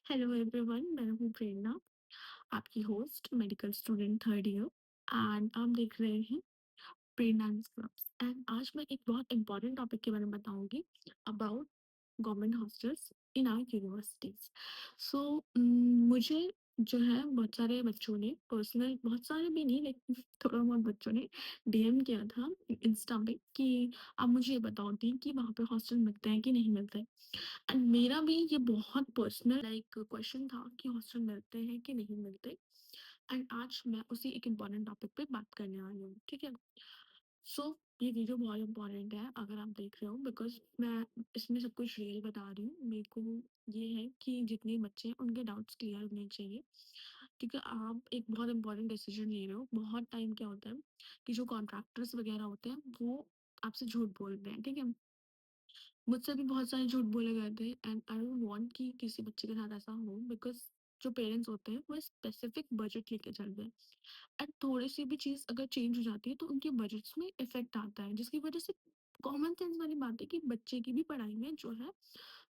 Hello everyone, मैं हूँ प्रेरणा, आपकी host, medical student third year. And आप देख रहे हैं प्रेरणा क्लब्स। एंड आज मैं एक बहुत इंपॉर्टेंट टॉपिक के बारे में बताऊंगी about government hostels in our universities. So मुझे जो है बहुत सारे बच्चों ने पर्सनल, बहुत सारे भी नहीं लेकिन थोड़ा बहुत बच्चों ने डीएम किया था इंस्टा पे कि आप मुझे ये बताओ दी कि वहाँ पे हॉस्टल मिलते हैं कि नहीं मिलते। एंड मेरा भी ये बहुत पर्सनल लाइक क्वेश्चन था कि हॉस्टल मिलते हैं कि नहीं मिलते। एंड आज मैं उसी एक इम्पॉर्टेंट टॉपिक पे बात करने वाली हूँ, ठीक है। सो ये वीडियो बहुत इंपॉर्टेंट है अगर आप देख रहे हो, बिकॉज मैं इसमें सब कुछ रियल बता रही हूँ। मेरे को ये है कि जितने बच्चे हैं उनके डाउट्स क्लियर होने चाहिए, क्योंकि आप एक बहुत इंपॉर्टेंट डिसीजन ले रहे हो। बहुत टाइम क्या होता है कि जो कॉन्ट्रैक्टर्स वगैरह होते हैं वो आपसे झूठ बोलते हैं, ठीक है। मुझसे भी बहुत सारे झूठ बोले गए थे एंड आई डोंट वांट कि किसी बच्चे के साथ ऐसा हो, बिकॉज जो पेरेंट्स होते हैं वो स्पेसिफिक बजट लेके चलते हैं। एंड थोड़ी सी भी चीज़ अगर चेंज हो जाती है तो उनके बजट्स में इफेक्ट आता है, जिसकी वजह से कॉमन सेंस वाली बात है कि बच्चे की भी पढ़ाई में जो है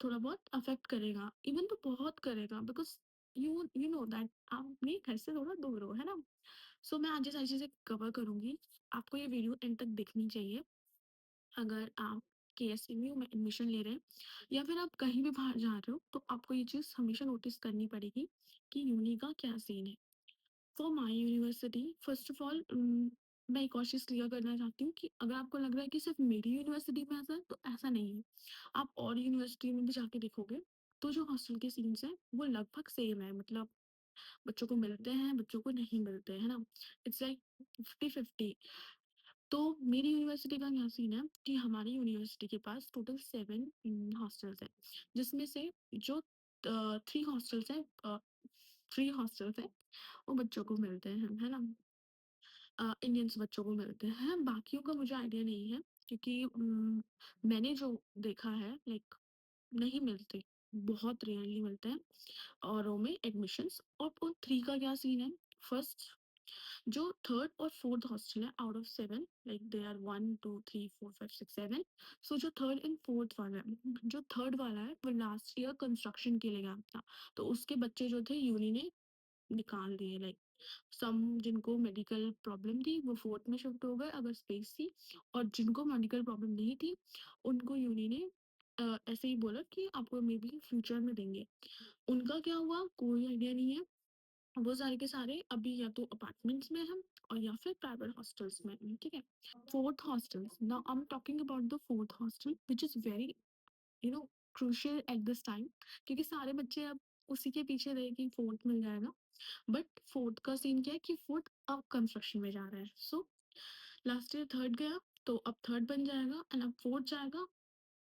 थोड़ा बहुत अफेक्ट करेगा, इवन तो बहुत करेगा, बिकॉज यू नो दैट आप अपने घर से थोड़ा दूर हो, है ना। सो मैं आज ये सारी चीज़ें कवर करूंगी। आपको ये वीडियो एंड तक देखनी चाहिए। अगर आप केएसएमयू में एडमिशन ले रहे हैं या फिर आप कहीं भी बाहर जा रहे हो तो आपको ये चीज़ हमेशा नोटिस करनी पड़ेगी कि यूनी का क्या सीन है। For my university, first of all मैं एक और चीज़ क्लियर करना चाहती हूँ कि अगर आपको लग रहा है कि सिर्फ मेरी यूनिवर्सिटी में ऐसा है तो ऐसा नहीं है। आप और यूनिवर्सिटी में भी जाके देखोगे तो जो हॉस्टल के सीन्स हैं वो लगभग सेम है। मतलब बच्चों को मिलते हैं, बच्चों को नहीं मिलते, है ना। It's like 50-50। तो मेरी यूनिवर्सिटी का क्या सीन है कि हमारी यूनिवर्सिटी के पास टोटल 7 हॉस्टल्स हैं, जिसमें से जो 3 हॉस्टल्स हैं, 3 हॉस्टल्स हैं वो बच्चों को मिलते हैं, है ना। इंडियंस बच्चों को मिलते हैं, बाकियों का मुझे आइडिया नहीं है, क्योंकि मैंने जो देखा है लाइक नहीं मिलते, बहुत रेयरली मिलते हैं और रो में एडमिशन्स। और उन 3 का क्या सीन है। फर्स्ट, जो थर्ड और फोर्थ हॉस्टल है out of 7, like they are 1 2 3 4 5 6 7। So जो थर्ड एंड फोर्थ वाला है, जो थर्ड वाला है वो लास्ट ईयर कंस्ट्रक्शन के लिए गया था, तो उसके बच्चे जो थे यूनी ने निकाल दिए। लाइक सम जिनको मेडिकल प्रॉब्लम थी वो फोर्थ में शिफ्ट हो गए अगर स्पेस थी, और जिनको मेडिकल प्रॉब्लम नहीं थी उनको यूनी ने ऐसे ही बोला कि आपको मे बी फ्यूचर में देंगे। उनका क्या हुआ कोई आइडिया नहीं है। वो सारे के सारे अभी या तो अपार्टमेंट्स में हैं और या फिर प्राइवेट हॉस्टल्स में हैं, ठीक है। Fourth hostels, now I am talking about the fourth hostel which is very you know crucial at this time, क्योंकि सारे बच्चे अब उसी के पीछे रहे कि फोर्थ मिल जाएगा। बट फोर्थ का सीन क्या है कि फोर्थ अब कंस्ट्रक्शन में जा रहा है। सो लास्ट ईयर थर्ड गया तो अब थर्ड बन जाएगा एंड अब फोर्थ जाएगा,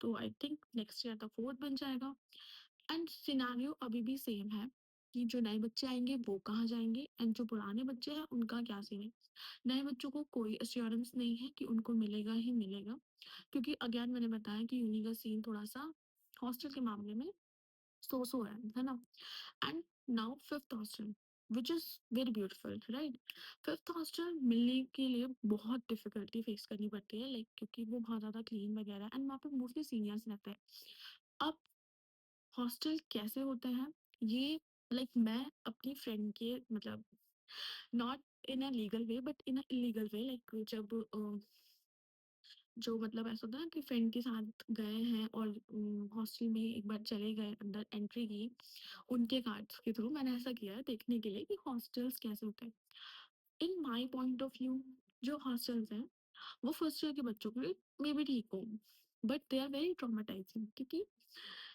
तो आई थिंक नेक्स्ट ईयर तक फोर्थ बन जाएगा। एंड सिनेरियो अभी भी सेम है कि जो नए बच्चे आएंगे वो कहाँ जाएंगे एंड जो पुराने बच्चे हैं उनका क्या सीन है। नए बच्चों को कोई अश्योरेंस नहीं है कि उनको मिलेगा ही मिलेगा, क्योंकि अगेन मैंने बताया कि यूनी का सीन थोड़ा सा हॉस्टल के मामले में सो है ना। And now fifth hostel which is very beautiful, right. Fifth hostel मिलने के लिए बहुत डिफिकल्टी फेस करनी पड़ती है, लाइक क्योंकि वो बहुत ज़्यादा क्लीन वगैरह एंड वहाँ पे मोस्टली सीनियर्स रहते हैं। अब हॉस्टल कैसे होते हैं ये, लाइक मैं अपनी फ्रेंड के मतलब not in a legal way but in a illegal way, like जब जो मतलब ऐसा होता है ना कि फ्रेंड के साथ गए हैं और हॉस्टल में एक बार चले गए, अंदर एंट्री की उनके कार्ड्स के थ्रू, मैंने ऐसा किया है देखने के लिए कि हॉस्टल्स कैसे होते हैं। In my point of view जो हॉस्टल्स हैं वो फर्स्ट ईयर के बच्चों के लिए मे बी ठीक हो, but they are very traumatising, क्योंकि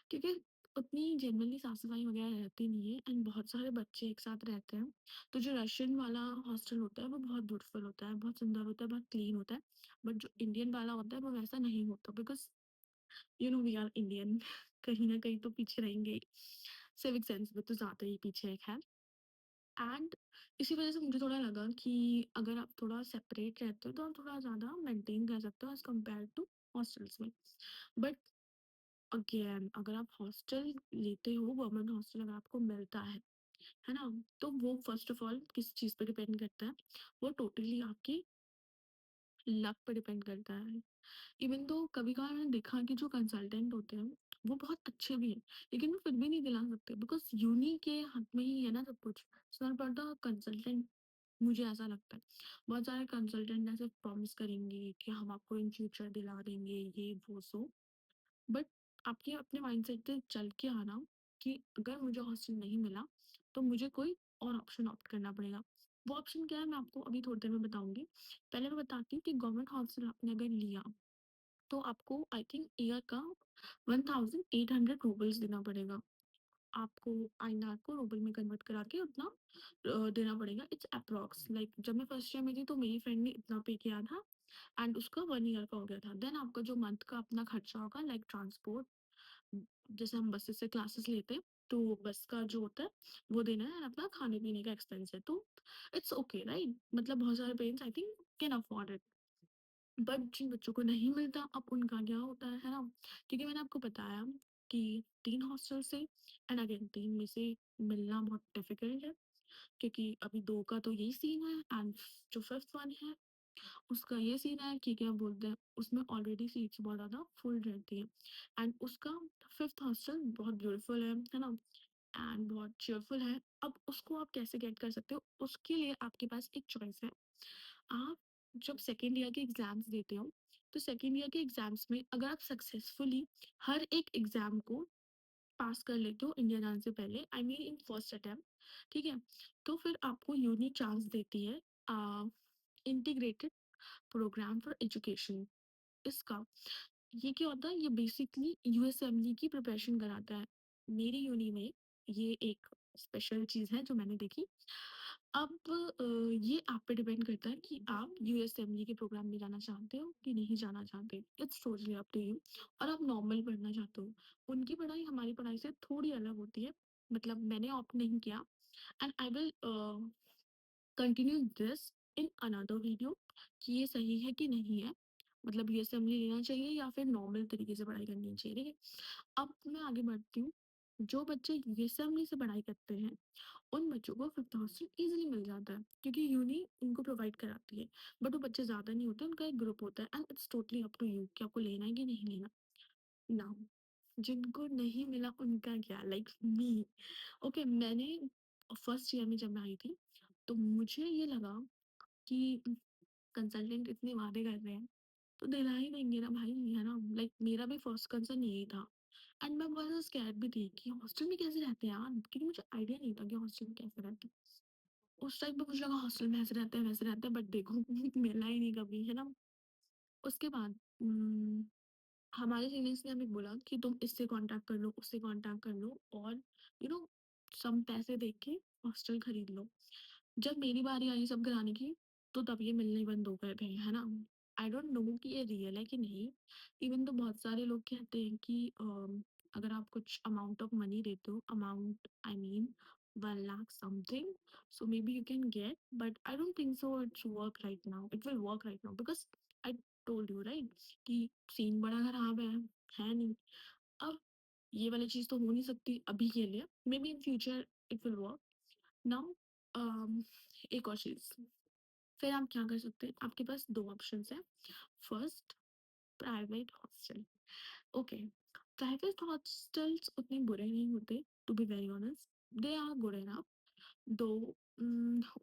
क्योंकि उतनी जनरली साफ सफाई वगैरह रहती नहीं है एंड बहुत सारे बच्चे एक साथ रहते हैं। तो जो रशियन वाला हॉस्टल होता है वो बहुत ब्यूटीफुल होता है, बहुत सुंदर होता है, बहुत क्लीन होता है। बट जो इंडियन वाला होता है वो वैसा नहीं होता, because you know we are Indian कहीं ना कहीं तो पीछे रहेंगे, सिविक सेंस में तो ज़्यादा ही पीछे है, खैर। एंड इसी वजह से मुझे थोड़ा लगा कि अगर आप थोड़ा सेपरेट रहते हो तो आप थोड़ा ज़्यादा मेंटेन कर सकते हो एज कम्पेयर टू हॉस्टल्स में। बट अगेन अगर आप हॉस्टल लेते हो, गवर्नमेंट हॉस्टल अगर आपको मिलता है ना, तो वो फर्स्ट ऑफ ऑल किस चीज़ पे डिपेंड करता है, वो टोटली आपकी लक पे डिपेंड करता है। इवन तो कभी कभार मैंने देखा कि जो कंसल्टेंट होते हैं वो बहुत अच्छे भी हैं, लेकिन वो फिर भी नहीं दिला सकते बिकॉज़ यूनी के हाथ में ही है ना सब कुछ। It's not about the consultant, मुझे ऐसा लगता है। बहुत सारे कंसल्टेंट ऐसे प्रॉमिस करेंगे कि हम आपको इन फ्यूचर दिला देंगे, ये वो सो, बट आपके अपने माइंडसेट से चल के आना कि अगर मुझे हॉस्टल नहीं मिला, तो मुझे कोई और ऑप्शन ऑप्ट करना पड़ेगा। वो ऑप्शन क्या है मैं आपको अभी थोड़ी देर में बताऊँगी। पहले मैं बताती हूँ कि गवर्नमेंट हॉस्टल आपने अगर लिया, तो आपको आई थिंक ईयर का 1800 रूपीज़ देना पड़ेगा। आपको आईएनआर को रूबल में कन्वर्ट करा के उतना देना पड़ेगा। इट्स अप्रॉक्स लाइक जब मैं फर्स्ट ईयर में थी तो मेरी फ्रेंड ने इतना पे किया था एंड उसका 1 ईयर का हो गया था। देन आपका जो मंथ का अपना खर्चा होगा लाइक ट्रांसपोर्ट, जैसे हम बसेस से क्लासेस लेते हैं, तो बस का जो होता है वो देना है, अपना खाने-पीने का एक्सपेंस है। तो इट्स ओके राइट? मतलब बहुत सारे parents I think can afford it. But जिन बच्चों को नहीं मिलता अब उनका क्या होता है ना? क्योंकि मैंने आपको बताया कि 3 हॉस्टल से एंड अगेन 3 में से मिलना बहुत डिफिकल्ट है, क्योंकि अभी 2 का तो यही सीन है एंड जो 5th वन है उसका ये सीन है कि क्या बोलते हैं, उसमें ऑलरेडी सीट्स बहुत ज़्यादा फुल रहती हैं एंड उसका 5th हॉस्टल बहुत ब्यूटीफुल है ना? एंड बहुत चीयरफुल है। अब उसको आप कैसे गेट कर सकते हो? उसके लिए आपके पास एक चॉइस है। आप जब सेकंड ईयर के एग्ज़ाम्स देते हो, तो सेकंड ईयर के एग्ज़ाम्स में अगर आप सक्सेसफुली हर एक एग्ज़ाम को पास कर लेते हो इंडिया जाने से पहले, I mean in first attempt, ठीक है? तो फिर आपको यूनी चांस देती है अ, इंटीग्रेटेड प्रोग्राम फॉर एजुकेशन। इसका ये क्या होता है, ये बेसिकली यूएसएमएलई की प्रिपरेशन कराता है। मेरी यूनी में ये एक स्पेशल चीज़ है जो मैंने देखी। अब ये आप पे डिपेंड करता है कि आप यूएसएमएलई के प्रोग्राम में जाना चाहते हो कि नहीं जाना चाहते। It's totally up to you. और आप नॉर्मल पढ़ना चाहते हो। उनकी पढ़ाई हमारी पढ़ाई से थोड़ी अलग होती है। मतलब मैंने ऑप्ट नहीं किया and I will continue this in another video कि ये सही है कि नहीं है। मतलब यूएसएमएलई लेना चाहिए या फिर नॉर्मल तरीके से पढ़ाई करनी चाहिए, ठीक है? अब मैं आगे बढ़ती हूँ। जो बच्चे यूएसएमएलई से पढ़ाई करते हैं, उन बच्चों को 5th हॉस्टल ईज़िली मिल जाता है क्योंकि यूनी उनको प्रोवाइड कराती है। बट वो बच्चे ज़्यादा नहीं होते, उनका एक ग्रुप होता है and it's totally up to you कि आपको लेना है कि नहीं लेना। नाउ जिनको नहीं मिला उनका क्या, लाइक मी। ओके, मैंने फर्स्ट ईयर में जब मैं आई थी, तो मुझे ये लगा कि कंसल्टेंट इतने वादे कर रहे हैं, तो दिला ही देंगे ना भाई, है ना? लाइक मेरा भी फर्स्ट कंसर्न यही था एंड मैं बहुत ज़्यादा स्कैर्ड भी थी कि हॉस्टल में कैसे रहते हैं यार? क्योंकि मुझे आइडिया नहीं था कि हॉस्टल में कैसे रहते हैं। उस टाइम पे मुझे लगा हॉस्टल में ऐसे रहते हैं, वैसे रहते हैं, बट देखो मिला ही नहीं कभी, है ना? उसके बाद हमारे सीनियर्स ने हमें बोला कि तुम इससे कॉन्टैक्ट कर लो, उससे कॉन्टैक्ट कर लो और यू नो सम पैसे दे के हॉस्टल खरीद लो। जब मेरी बारी आई सब कराने की, तो तब ये मिलने बंद हो गए थे, है ना? आई डोंट नो कि ये रियल है कि नहीं। इवन तो बहुत सारे लोग कहते हैं कि अगर आप कुछ अमाउंट ऑफ मनी देते हो, amount I mean 1 lakh something, so may be you can get, but I don't think so it's work right now, it will work right now because I told you right कि scene बड़ा खराब है नहीं। अब ये वाली चीज़ तो हो नहीं सकती अभी के लिए, may be in future it will work. Now एक और चीज़, फिर आप क्या कर सकते हैं, आपके पास 2 ऑप्शंस हैं। First, private hostel. Okay, private hostels उतने बुरे नहीं होते, to be very honest, they are good enough. Though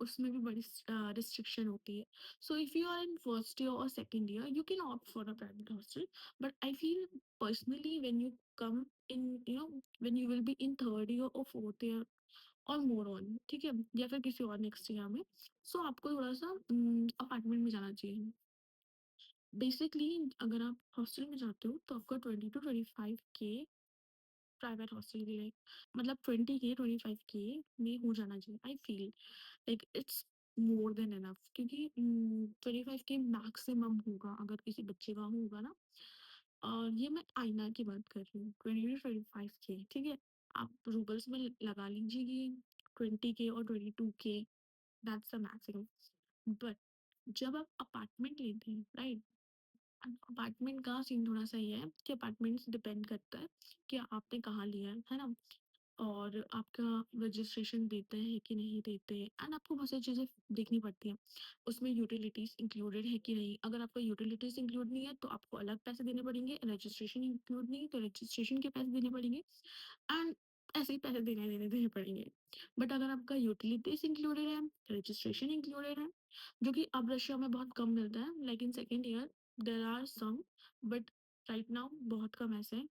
उसमें भी बड़ी रिस्ट्रिक्शन होती है। So if you are in first year और second year you can opt for a private hostel, but I feel personally when you come in you know when you will be in third year और fourth year और more on, ठीक है, या फिर किसी और next year में, सो आपको थोड़ा सा अपार्टमेंट में जाना चाहिए। बेसिकली अगर आप हॉस्टल में जाते हो तो आपका 20 to 25 के प्राइवेट हॉस्टल के लिए, मतलब 20 के 25 के में हो जाना चाहिए। I feel like it's more than enough, क्योंकि 25 के मैक्सिमम होगा अगर किसी बच्चे का होगा ना। और ये मैं आईना की बात कर रही हूँ, 20 to 25 के, ठीक है? आप रूबल्स में लगा लीजिए कि 20 के और 22 के, दैट्स द मैक्सिमम। बट जब आप अपार्टमेंट लेते हैं राइट, अपार्टमेंट का सीन थोड़ा सा ये है कि अपार्टमेंट्स डिपेंड करता है कि आपने कहाँ लिया है ना? और आपका रजिस्ट्रेशन देते हैं कि नहीं देते, एंड आपको बहुत सारी चीज़ें देखनी पड़ती हैं। उसमें यूटिलिटीज़ इंक्लूडेड है कि नहीं, अगर आपका यूटिलिटीज़ इंक्लूड नहीं है तो आपको अलग पैसे देने पड़ेंगे, रजिस्ट्रेशन इंक्लूड नहीं है तो रजिस्ट्रेशन के पैसे देने पड़ेंगे, एंड ऐसे ही पैसे देने देने देने पड़ेंगे। बट अगर आपका यूटिलिटीज़ इंक्लूडेड है, रजिस्ट्रेशन इंक्लूडेड है, जो कि अब रशिया में बहुत कम मिलता है, like in second year there are some, but right now बहुत कम ऐसे हैं।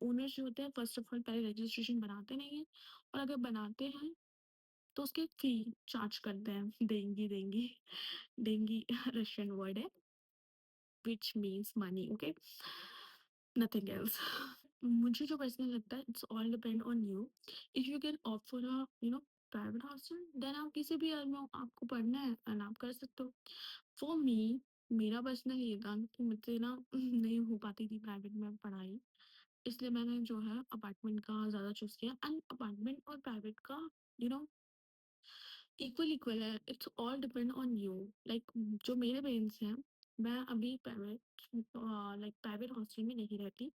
ओनर्स जो होते हैं फर्स्ट ऑफ ऑल पहले रजिस्ट्रेशन बनाते नहीं हैं, और अगर बनाते हैं तो उसके फी चार्ज करते हैं। देंगी देंगी देंगी रशियन वर्ड है, which means money, okay, nothing else. मुझे जो पर्सनली लगता है it's all depend on you. If you can offer a private hostel, then आप किसी भी ईयर में आपको पढ़ना है एंड आप कर सकते हो। फॉर मी, मेरा पर्सनल ये था कि मुझसे ना नहीं हो पाती थी प्राइवेट में पढ़ाई, इसलिए मैंने जो है अपार्टमेंट का ज़्यादा चूज़ किया, एंड अपार्टमेंट और प्राइवेट का यू नो इक्वल इक्वल है, it's all depend on you. Like जो मेरे पेरेंट्स हैं, मैं अभी प्राइवेट लाइक प्राइवेट हॉस्टल में नहीं रहती।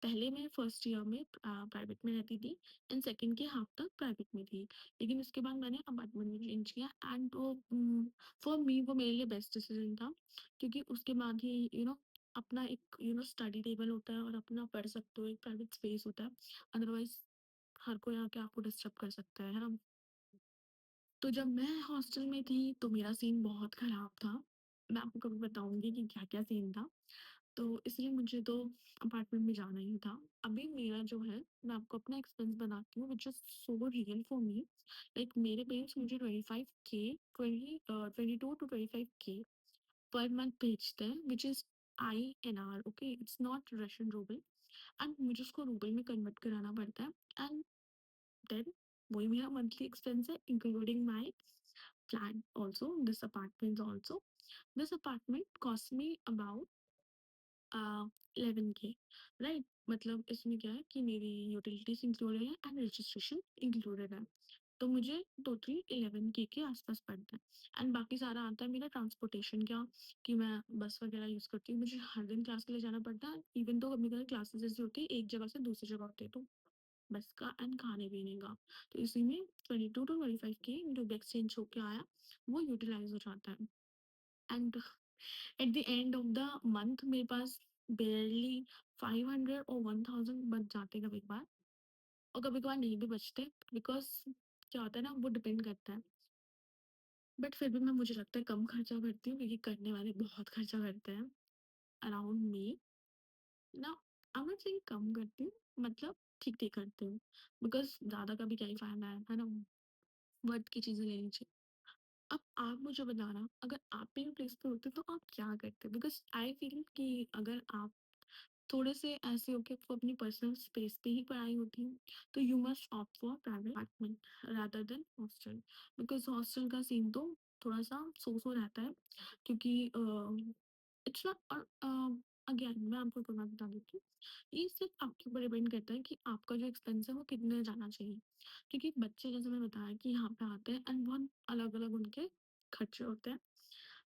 पहले मैं फर्स्ट ईयर में प्राइवेट में रहती थी, एंड सेकंड के हाफ तक प्राइवेट में थी, लेकिन उसके बाद मैंने अपार्टमेंट में चेंज किया, एंड वो फॉर मी वो मेरे लिए बेस्ट डिसीजन था, क्योंकि उसके बाद ही अपना एक स्टडी टेबल होता है और अपना पढ़ सकते हो, एक प्राइवेट स्पेस होता है, अदरवाइज हर कोई आके आपको डिस्टर्ब कर सकता है ना। तो जब मैं हॉस्टल में थी तो मेरा सीन बहुत ख़राब था। मैं आपको कभी बताऊँगी कि क्या-क्या सीन था। तो इसलिए मुझे तो अपार्टमेंट में जाना ही था। अभी मेरा जो है, मैं आपको अपना एक्सपेंस बताती हूँ which is so real for me. Like मेरे पेरेंट्स मुझे 22 टू 25 के पर मंथ भेजते हैं, which is INR, okay, it's not Russian rouble, and मुझे उसको रूबल में कन्वर्ट कराना पड़ता है, एंड देन वही मेरा मंथली एक्सपेंस है, including my flat also, this apartment also. This apartment cost me about 11 के, राइट। मतलब इसमें क्या है कि मेरी यूटिलिटीज इंक्लूडेड है एंड रजिस्ट्रेशन इंक्लूडेड है, तो मुझे टोटली 11 के आसपास पड़ता है, एंड बाकी सारा आता है मेरा ट्रांसपोर्टेशन का, कि मैं बस वगैरह यूज़ करती हूँ, मुझे हर दिन क्लास के लिए जाना पड़ता है, इवन तो कभी कभी क्लासेस ऐसी होती है एक जगह से दूसरी जगह होती है, तो बस का एंड खाने-पीने का। तो इसी में 22 टू 25 के जो भी एक्सचेंज होके आया, वो यूटिलाइज़ हो जाता है, and at the end of the month मेरे पास बारली 500 और 1000 बच जाते कभी-कभार, और कभी-कभार नहीं भी बचते, बिकॉज़ क्या होता है ना, वो डिपेंड करता है। बट फिर भी मैं, मुझे लगता है, कम खर्चा करती हूँ, क्योंकि करने वाले बहुत खर्चा करते हैं अराउंड मी ना। आई एम नॉट सेइंग कम करती हूँ, मतलब ठीक-ठीक करती हूँ, बिकॉज़ ज़्यादा का भी क्या ही फ़ायदा है ना? वर्थ की चीज़ें लेनी चाहिए। अब आप मुझे बताना, अगर आप मेरे प्लेस पे होते तो आप क्या करते? बिकॉज़ आई फ़ील कि अगर आप थोड़े से ऐसे हो कि आपको अपनी पर्सनल स्पेस पे ही पढ़ाई होती है, तो you must opt for private apartment rather than hostel, because hostel का सीन तो थोड़ा-सा सो-सो रहता है, क्योंकि इट्स नॉट अगेन मैं आपको एक और बात बता देती हूँ, ये सिर्फ़ आपके ऊपर डिपेंड करता है कि आपका जो एक्सपेंस है वो कितने जाना चाहिए। क्योंकि बच्चे, जैसे मैंने बताया, कि यहाँ पे आते हैं एंड बहुत अलग-अलग उनके खर्चे होते हैं।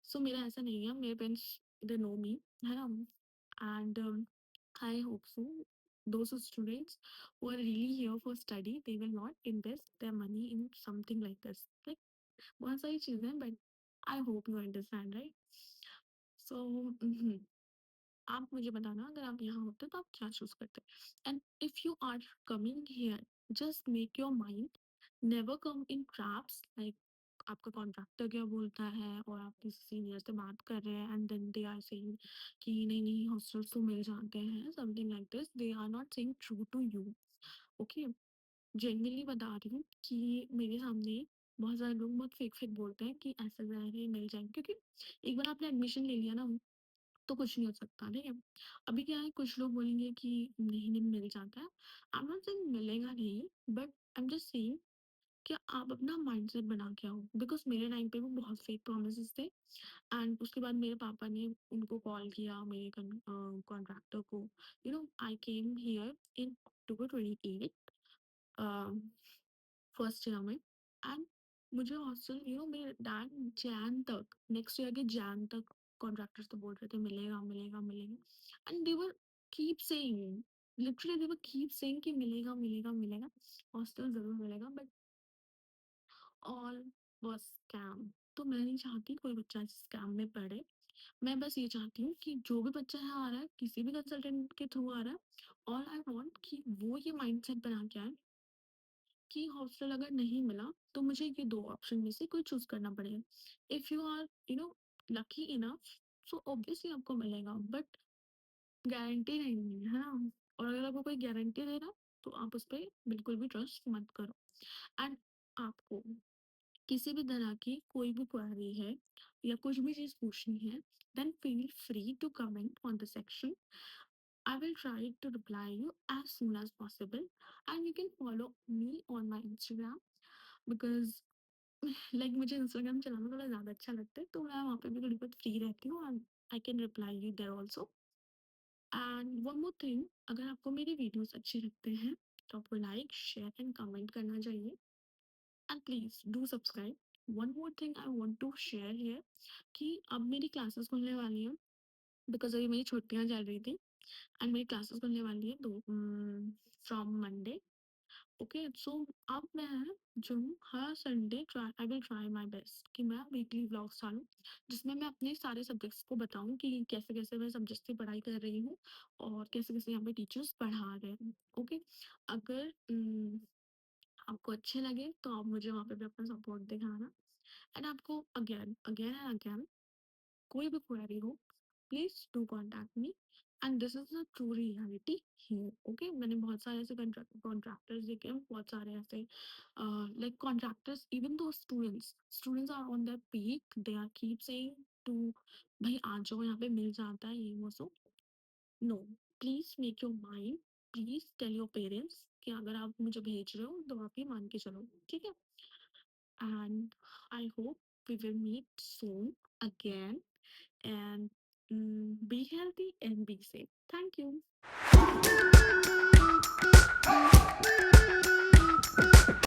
सो मेरा ऐसा नहीं है, मेरे पेरेंट्स दे नो मी, है ना? And I hope so. Those students who are really here for study, they will not invest their money in something like this. Like बहुत सारी चीज़ें हैं, but I hope you understand, right? So आप मुझे बताना, अगर आप यहाँ होते तो आप क्या चूज़ करते? And if you are coming here, just make your mind, never come in traps, like आपका कॉन्ट्रैक्टर क्या बोलता है और आप किसी सीनियर से बात कर रहे हैं, and then they are saying कि नहीं नहीं हॉस्टल्स तो मिल जाते हैं, something like this, they are not saying true to you, okay. Genuinely बता रही हूँ कि मेरे सामने बहुत सारे लोग बहुत फेक फेक बोलते हैं कि ऐसा जाएंगे मिल जाएंगे, क्योंकि एक बार आपने एडमिशन ले लिया ना, तो कुछ नहीं हो सकता, ठीक है? अभी क्या है, कुछ लोग बोलेंगे कि नहीं, नहीं मिल जाता है। आई एम नॉट सेइंग मिलेगा नहीं, but I am just saying कि आप अपना माइंडसेट बना के आओ, बिकॉज़ मेरे टाइम पे वो बहुत फेक प्रॉमिसेस थे, एंड उसके बाद मेरे पापा ने उनको कॉल किया, मेरे कॉन्ट्रैक्टर को, I came here in October 28 uh, first year में, एंड मुझे हॉस्टल, मेरे डैड जैन तक, नेक्स्ट ईयर के जैन तक कॉन्ट्रैक्टर्स तो बोल रहे थे मिलेगा, मिलेगा, मिलेगा, and they were keep saying. Literally they were keep saying कि मिलेगा, मिलेगा, मिलेगा, हॉस्टल ज़रूर मिलेगा, बट ऑल वाज़ स्कैम। तो मैं नहीं चाहती कोई बच्चा इस स्कैम में पड़े। मैं बस ये चाहती हूँ कि जो भी बच्चा यहाँ आ रहा है, किसी भी कंसल्टेंट के थ्रू आ रहा है, ऑल आई वांट कि वो ये माइंडसेट बना के आए कि हॉस्टल अगर नहीं मिला, तो मुझे ये 2 ऑप्शन में से कोई चूज़ करना पड़ेगा। If you are lucky enough, so obviously आपको मिलेगा, बट गारंटी नहीं है ना? और अगर आपको कोई गारंटी दे रहा, तो आप उस पे बिल्कुल भी ट्रस्ट मत करो। एंड आपको किसी भी तरह की कोई भी क्वेरी है या कुछ भी चीज़ पूछनी है, then feel free to comment on the section. I will try to reply you as soon as possible, and you can follow me on my Instagram because like मुझे इंस्टाग्राम चलाना थोड़ा ज़्यादा अच्छा लगता है, तो मैं वहाँ पे भी थोड़ी बहुत फ्री रहती हूँ and I can reply you there also. And one more thing, अगर आपको मेरी वीडियोस अच्छे लगते हैं, तो आपको लाइक, शेयर एंड कमेंट करना चाहिए, and please do subscribe. One more thing I want to share here कि अब मेरी क्लासेस खुलने वाली हैं, बिकॉज़ अभी मेरी छुट्टियाँ चल रही थी एंड मेरी क्लासेस खुलने वाली है फ्रॉम मंडे। ओके, सो अब मैं जो हूँ, हर Sunday try I will try my best कि मैं वीकली व्लॉग्स डालूँ, जिसमें मैं अपने सारे सब्जेक्ट्स को बताऊँ कि कैसे-कैसे मैं सब्जेक्ट्स की पढ़ाई कर रही हूँ और कैसे-कैसे यहाँ पे टीचर्स पढ़ा रहे हैं। ओके, अगर आपको अच्छे लगे तो आप मुझे वहाँ पे भी अपना सपोर्ट दिखाना, एंड आपको अगेन अगेन एंड अगेन कोई भी क्वेरी हो, please do contact me, and this is the true reality here. Okay, मैंने बहुत सारे ऐसे कॉन्ट्रैक्टर्स देखे हैं, बहुत सारे ऐसे like contractors, even though students are on the peak, they are keep saying to भाई आ जाओ, यहाँ पे मिल जाता है ये वो। So no, please make your mind, please tell your parents कि अगर आप मुझे भेज रहे हो तो आप ये मान के चलो, ठीक है? And I hope we will meet soon again, and be healthy and be safe. Thank you.